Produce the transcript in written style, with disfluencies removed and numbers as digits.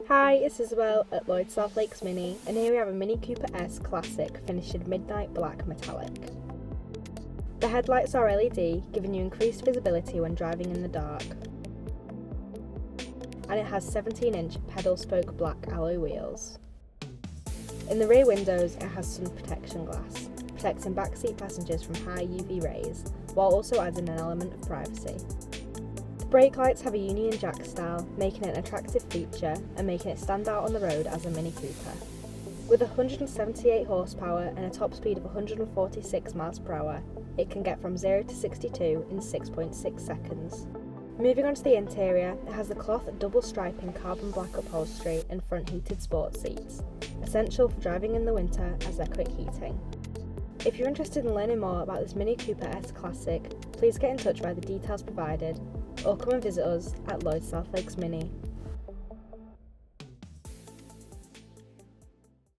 Hi, it's Isabel at Lloyd South Lakes MINI, and here we have a Mini Cooper S Classic finished in midnight black metallic. The headlights are LED, giving you increased visibility when driving in the dark. And it has 17-inch pedal spoke black alloy wheels. In the rear windows it has sun protection glass, protecting backseat passengers from high UV rays, while also adding an element of privacy. The brake lights have a Union Jack style, making it an attractive feature and making it stand out on the road as a Mini Cooper. With 178 horsepower and a top speed of 146 miles per hour, it can get from 0 to 62 in 6.6 seconds. Moving on to the interior, it has the cloth double striping carbon black upholstery and front heated sports seats, essential for driving in the winter as they're quick heating. If you're interested in learning more about this Mini Cooper S Classic, please get in touch via the details provided or come and visit us at Lloyd South Lakes MINI